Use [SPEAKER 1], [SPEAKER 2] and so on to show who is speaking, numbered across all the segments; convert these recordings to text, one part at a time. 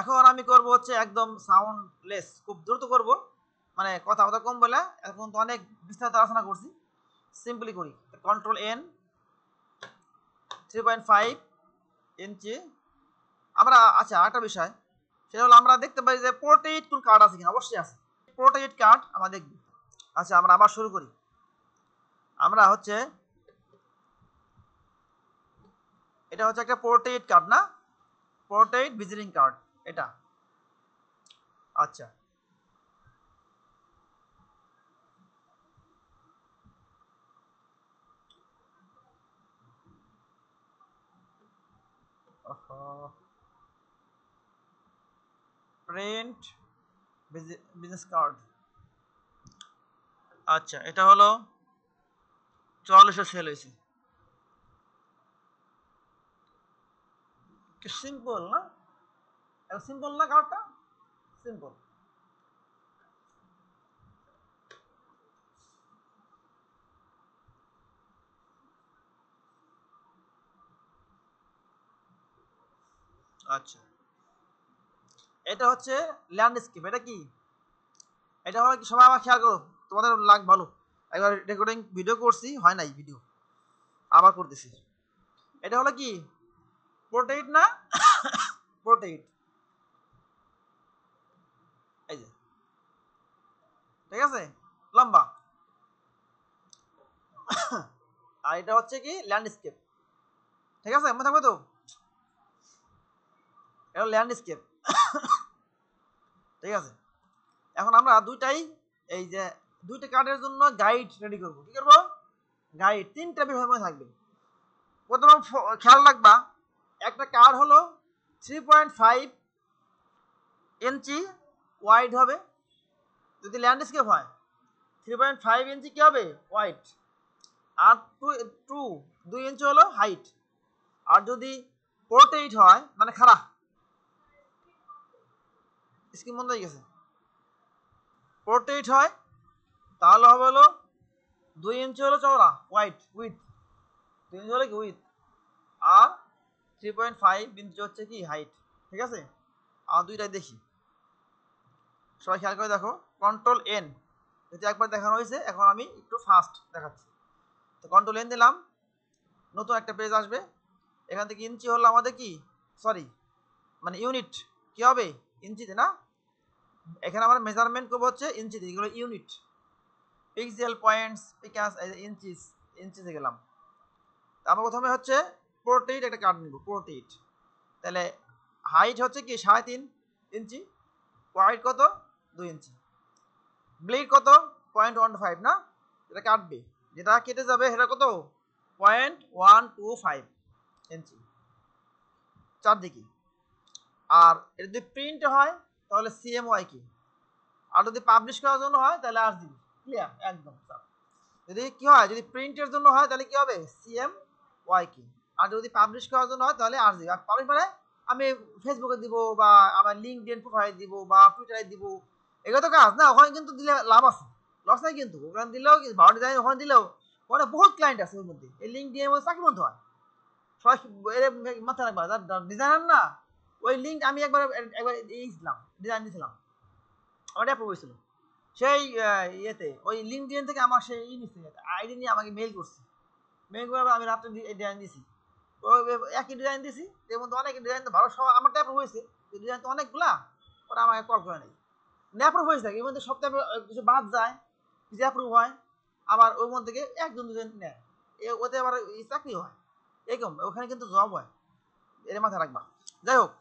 [SPEAKER 1] এখন আমি করব হচ্ছে একদম সাউন্ডলেস, খুব দ্রুত করব, মানে কথা কম বলে, এখন তো অনেক বিস্তারিত আলোচনা করছি, সিম্পলি করি। কন্ট্রোল এন, 3.5 ইঞ্চি। আমরা আচ্ছা একটা বিষয়, সেটা হলো আমরা দেখতে পাই যে পোর্ট্রেট কোন কার্ড আছে কিনা, অবশ্যই আছে পোর্ট্রেট কার্ড, আমরা দেখব। আচ্ছা আমরা আবার শুরু করি। আমরা হচ্ছে এটা হচ্ছে একটা পোর্ট্রেট কার্ড না, পোর্ট্রেট ভিজিটিং কার্ড এটা। আচ্ছা প্রিন্ট বিজনেস কার্ড। আচ্ছা এটা হলো 4400 সেল হয়েছে। সিম্পল না, সিম্পল না কার্ডটা, সিম্পল। আচ্ছা এটা হচ্ছে ল্যান্ডস্কেপ। এটা কি, এটা হলো কি, সবাই আমার খেয়াল করো, তোমাদের লাগ ভালো। একবার রেকর্ডিং ভিডিও করছি, হয় নাই ভিডিও, আবার করতেছি। এটা হলো কি, পোর্ট্রেট না, পোর্ট্রেট, এই যে, ঠিক আছে, লম্বা। আর এটা হচ্ছে কি ল্যান্ডস্কেপ, ঠিক আছে, মনে থাকবে তো, এটা ল্যান্ডস্কেপ, ঠিক আছে। এখন আমরা দুইটাই, এই যে দুইটা কার্ডের জন্য গাইড রেডি করবো। কি করবো? গাইড, তিনটা বিভাগ থাকবে। প্রথমে খেয়াল রাখবা, একটা কার্ড হলো 3.5 ইঞ্চি ওয়াইড হবে, যদি ল্যান্ডস্কেপ হয় 3.5 ইঞ্চি কি হবে ওয়াইড, আর টু 2 ইঞ্চি হলো হাইট। আর যদি পোর্ট্রেট হয়, মানে খাড়া, স্ক্রিন বন্ধ হয়ে গেছে, পোর্ট্রেট হয় তাহলে হবে হলো 2 ইঞ্চি হলো চওড়া ওয়াইড, উইথ 2 ইঞ্চি হলো কি উইথ, আর 3.5 ইঞ্চি হচ্ছে কি হাইট, ঠিক আছে। আর দুইটাই দেখি, সবাই খেয়াল করে দেখো। কন্ট্রোল এন, যেহেতু একবার দেখানো হয়েছে, এখন আমি একটু ফাস্ট দেখাচ্ছি। তো কন্ট্রোল এন দিলাম, নতুন একটা পেজ আসবে। এখান থেকে ইঞ্চি হলো আমাদের কি, সরি, মানে ইউনিট কি হবে, ইঞ্চিতে না, এখানে আমরা মেজারমেন্ট করবো হচ্ছে ইঞ্চিতে, এগুলো unit, pixel points picas, inches, ইঞ্চিতে গেলাম। তারপর প্রথমে হচ্ছে পোর্ট্রেট একটা কার্ড নিব, পোর্ট্রেট। তাহলে হাইট হচ্ছে কি 3.5 ইঞ্চি, ওয়াইড কত 2 ইঞ্চি, ব্লেড কত 0.15 না, এটা কাটবে, যেটা কেটে যাবে সেটা কত 0.125 ইঞ্চি চারদিকে। আর এটা যদি প্রিন্ট হয় তাহলে সিএমওয়াই কি, আর যদি পাবলিশ করার জন্য হয় তাহলে আরজিবি। ক্লিয়ার একদম। যদি কি হয়, যদি প্রিন্টের জন্য হয় তাহলে কি হবে সিএমওয়াই কি, আর যদি পাবলিশ করার জন্য হয় তাহলে আরজিবি। আর পাবলিশ মানে আমি ফেসবুকে দিব, বা আমার লিঙ্কডইন প্রোফাইলে দিব, বা টুইটারে দিব, এগুলো তো কাজ না, ওখানে কিন্তু দিলে লাভ আছে, লস নাই কিন্তু। ওখানে দিলেও ভালো ডিজাইন, ওখানে দিলেও ওখানে বহুত ক্লায়েন্ট আছে ওর মধ্যে, এই লিঙ্ক দিয়ে চাকরি বন্ধ হয়। সবাই মাথায় রাখবা, যার ডিজাইনার না, ওই লিঙ্ক আমি একবার একবার দিয়েছিলাম, ডিজাইন দিয়েছিলাম, আমার অ্যাপ্রুভ হয়েছিল। সেই ইয়েতে ওই লিঙ্কডইন থেকে আমার সেই নিচ্ছে, আইডি নিয়ে আমাকে মেইল করছে, মেইল করে আমি রাত্রে ডিজাইন দিছি। ওই একই ডিজাইন দিছি, এর মধ্যে অনেক ডিজাইন তো ভালো, সব আমারটা অ্যাপ্রুভ হয়েছে, ডিজাইন তো অনেকগুলা, ওরা আমাকে কল করে নেই, অ্যাপ্রুভ হয়েছে থাকে, এর মধ্যে সপ্তাহে কিছু বাদ যায়, কিছু অ্যাপ্রুভ হয়, আবার ওর মধ্যে থেকে একজন দুজন নেয়, ওতে আবার চাকরি হয়, এরকম ওখানে কিন্তু জব হয়, এর মাথায় রাখবা। যাই হোক,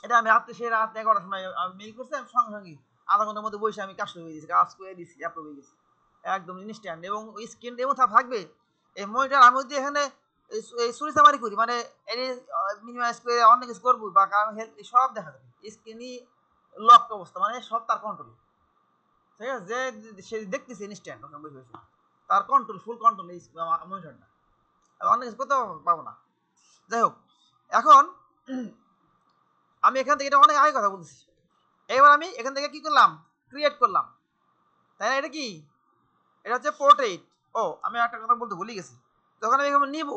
[SPEAKER 1] এটা আমি রাত্রে, সেই রাত 11টার সময় আমি মেইল করছি, আমি সঙ্গে সঙ্গে আধা ঘন্টার মধ্যে বসে আমি কাজ শুরু হয়ে গেছি, কাজ করে দিয়েছি, অ্যাপ্রুভ হয়ে গেছি একদম ইনস্ট্যান্ট। এবং ওই স্ক্রিন এমন থাকবে, এই মনিটর আমি যদি এখানে এই সুরিসামারি করি, মানে মিনিমাইজ করে অনেক কিছু করবো, বা কারণ হেলথ সব দেখা যাবে, স্ক্রিনই লক অবস্থা, মানে সব তার কন্ট্রোল, ঠিক আছে, যে সে দেখতেছে ইনস্ট্যান্ট ওখানে বসে বসে, তার কন্ট্রোল, ফুল কন্ট্রোল এই মনিটরটা, অনেক কিছু করতে পাবো না। যাই হোক, এখন আমি এখান থেকে, এটা অনেক আগে কথা বলতেছি, এবার আমি এখান থেকে কি করলাম, ক্রিয়েট করলাম, তাই না, এটা কি, এটা হচ্ছে পোর্ট্রেট। ও আমি একটা কথা বলতে ভুলে গেছি, যখন আমি এখানে নিব,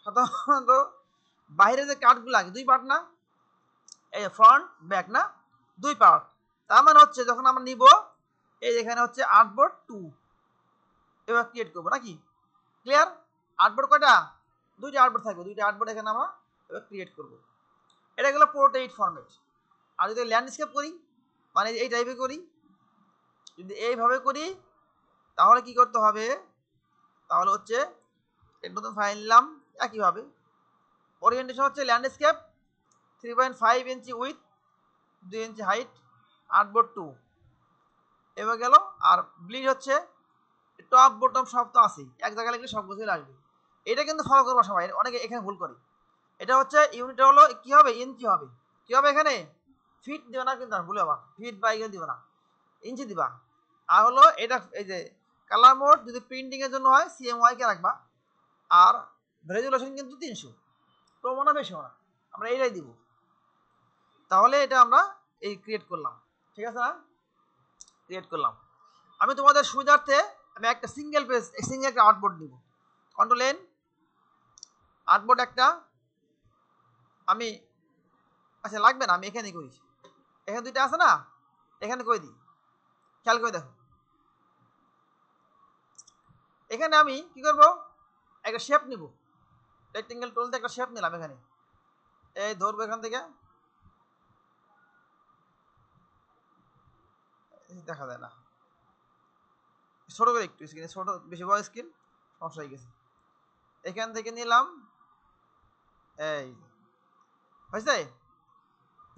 [SPEAKER 1] সাধারণত বাইরে যে কার্ডগুলো আছে 2 পার্ট না, এই ফ্রন্ট ব্যাক না, দুই পার্ট। তার মানে হচ্ছে যখন আমরা নিব, এই এখানে হচ্ছে আর্টবোর্ড 2 এবার ক্রিয়েট করবো নাকি? ক্লিয়ার? আর্টবোর্ড কয়টা? দুইটা আর্টবোর্ড থাকবে, দুইটা আর্টবোর্ড এখানে আমরা এবার ক্রিয়েট করব। এটা গেলো পোর্ট্রেট ফরম্যাট। আর যদি ল্যান্ডস্কেপ করি, মানে এই টাইপে করি, যদি এইভাবে করি, তাহলে কি করতে হবে? তাহলে হচ্ছে নতুন ফাইল নিলাম, একইভাবে ওরিয়েন্টেশন হচ্ছে landscape 3.5 inch with 2 inch height, artboard 2 এবার গেল। আর ব্লিড হচ্ছে টপ বটম সব তো আছে, এক জায়গায় লিখলে সব কিছু আসবে। এটা কিন্তু ফলো করবো সবাই, অনেকে এখানে ভুল করে। এটা হচ্ছে ইউনিট হলো কি হবে? ইঞ্চি হবে। কি হবে এখানে? ফিট দিবে না কিন্তু, ভুলে আবার ফিট বা ইয়ে দিবে না, ইঞ্চি দিবা। আর হলো এটা এই যে কালার মোড যদি প্রিন্টিং এর জন্য হয় CMYK কে রাখবা। আর রেজুলেশন কিন্তু 300, কমও না বেশিও না, আমরা এইটাই দিব। তাহলে এটা আমরা এই ক্রিয়েট করলাম, ঠিক আছে না? ক্রিয়েট করলাম। আমি তোমাদের সুবিধার্থে আমি একটা সিঙ্গেল পেজ, সিঙ্গেল একটা আউটবোর্ড নিব। কন্ট্রোল এন, আউটবোর্ড একটা আমি, আচ্ছা লাগবে না, আমি এখানে করি। এখানে দুইটা আছে না, এখানে করে দিই। খেয়াল করে দেখো, এখানে আমি কি করব? একটা শেপ নিব, রেক্টেঙ্গেল টুল দিয়ে একটা শেপ নিলাম। এখানে এই ধরবো, এখান থেকে দেখা যায় না, ছোট করে একটু স্ক্রিনে, ছোট বেশি বড় স্ক্রিন সমস্যা হয়ে গেছে। এখান থেকে নিলাম, এই হয়েছে,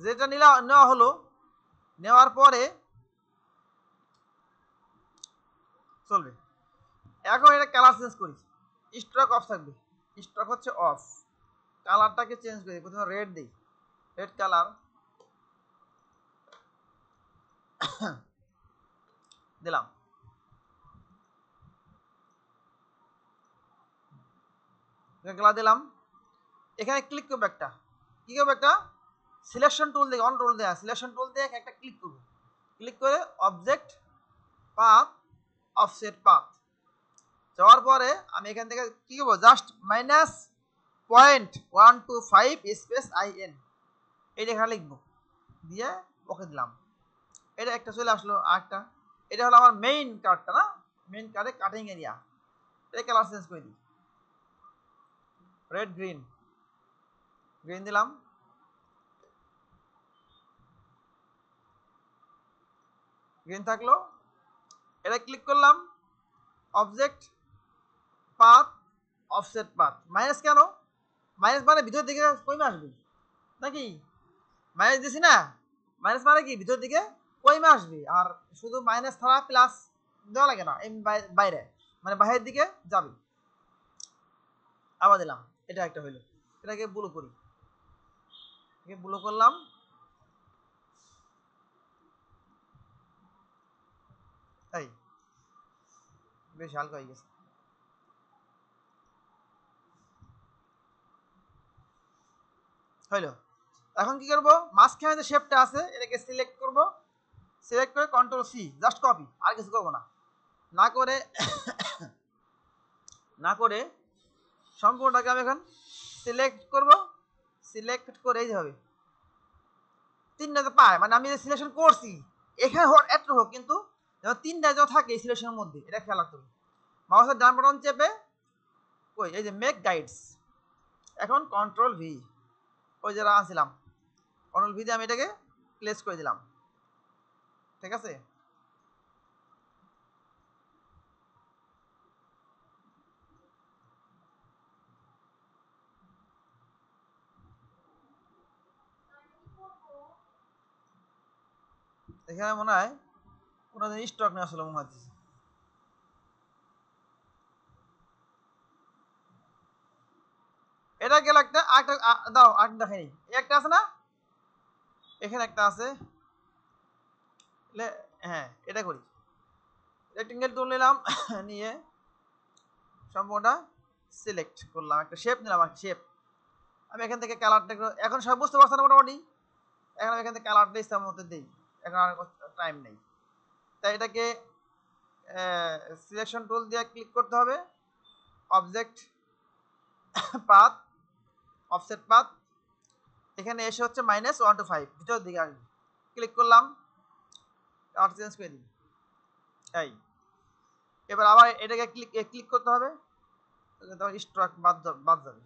[SPEAKER 1] যেটা নেওয়া হলো। নেওয়ার পরে চলবে। এখন এটা কালার চেঞ্জ করি, স্ট্রোক অফ থাকবে, স্ট্রোক হচ্ছে অফ। কালারটাকে চেঞ্জ করি, প্রথমে রেড দিই, রেড কালার দিলাম। কালার দিলাম, এখানে ক্লিক করবো একটা, কি করবো? একটা সিলেকশন টুল দিয়ে, অন টুল দেয়া সিলেকশন টুল দিয়ে একটা ক্লিক করবো। ক্লিক করে অবজেক্ট পাথ, অফসেট পাথ যাওয়ার পরে আমি এখান থেকে কি করবো? জাস্ট -0.125 স্পেস IN এই লেখা লিখবো, দিয়ে ওকে দিলাম। এটা একটা চলে আসলো। আরেকটা, এটা হলো আমার মেইন কার্ডটা না, মেইন কার্ডে কাটিং এরিয়া। এটা কালার চেঞ্জ করে দিই, রেড গ্রিন, গ্রিন দিলাম। গ্রিন থাকলো, এটা ক্লিক করলাম, object path, offset path. Minus কেন? মাইনাস মানে ভিতর দিকে কমে আসবে নাকি? মাইনাস দিছি না, মাইনাস মানে কি? ভিতর দিকে কমে আসবে। আর শুধু মাইনাস ছাড়া প্লাস দেওয়া লাগে না, এমনি বাইরে মানে বাইরের দিকে যাবে। আবার দিলাম, এটা একটা হইলো। এটাকে ব্লু করি, এটাকে ব্লু করলাম। এই বেশ হালকা হয়ে গেছে। হইলো। এখন কি করবো? মাঝখানে যে শেপটা আছে এটাকে সিলেক্ট করব, সিলেক্ট করে কন্ট্রোল সি, জাস্ট কপি, আর কিছু করবো না। না করে না করে সম্পূর্ণটাকে আমি এখন সিলেক্ট করব। সিলেক্ট করে এই যে হবে তিনটাতে পায়, মানে আমি যে সিলেকশন করছি এখানে হোক একটা হোক, কিন্তু যেন তিনটা যেন থাকে এই সিলেকশনের মধ্যে, এটা খেয়াল রাখতে হবে। মাউসের ডান বাটন চেপে কই এই যে মেক গাইডস, এখন কন্ট্রোল ভি, ওই যারা আনছিলাম কন্ট্রোল ভি দিয়ে আমি এটাকে প্লেস করে দিলাম, ঠিক আছে? এখানে মনে হয় কোনো স্টক নেই আসলে, মনে হচ্ছে। এটা গেল একটা, আরেকটা দাও, আরেকটা দেখাই। একটা আছে না, এখানে একটা আছে। হ্যাঁ, এটা করি, রেক্টেঙ্গেল টুল নিলাম নিয়ে সম্পূর্ণটা সিলেক্ট করলাম, একটা শেপ নিলাম, একটা শেপ। আমি এখান থেকে কালারটা এখন সব বুঝতে পারছো না মোটামুটি? এখন আমি এখান থেকে কালারটা ইচ্ছা মতো দিই, এখন আর টাইম নেই। তাই এটাকে সিলেকশন টুল দিয়ে ক্লিক করতে হবে, অবজেক্ট পাথ, অফসেট পাথ, এখানে এসে হচ্ছে -1 to 5 ভিতরের দিকে আসবে, ক্লিক করলাম, আর চেঞ্জ করে দিই। এই এবার আবার এটাকে ক্লিক করতে হবে, স্ট্রাক বাদ যাবে।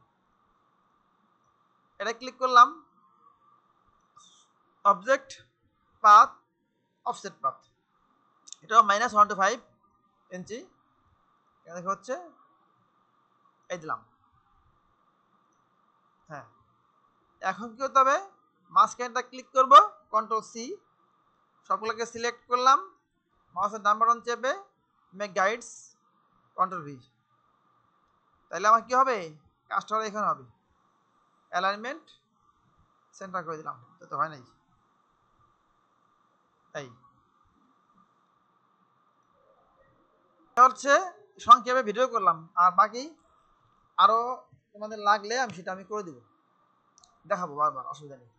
[SPEAKER 1] এটা ক্লিক করলাম, অবজেক্ট পাথ, অফসেট পাথ, এটাও -1 to 5 ইঞ্চি দেখা হচ্ছে, এই দিলাম। হ্যাঁ, এখন কি করতে হবে, মাঝখানটা ক্লিক করব, কন্ট্রোল সি, সবগুলোকে সিলেক্ট করলাম, মাউসের ডান বাটন চেপে মেক গাইডস, কন্ট্রোল ভি। তাহলে আমার কি হবে, কাজটা এখানে হবে, অ্যালাইনমেন্ট সেন্টার করে দিলাম, তো হয় নাই। এই হচ্ছে সংক্ষেপে ভিডিও করলাম, আর বাকি আরো তোমাদের লাগলে আমি সেটা করে দিব, দেখাবো বারবার, অসুবিধা নেই।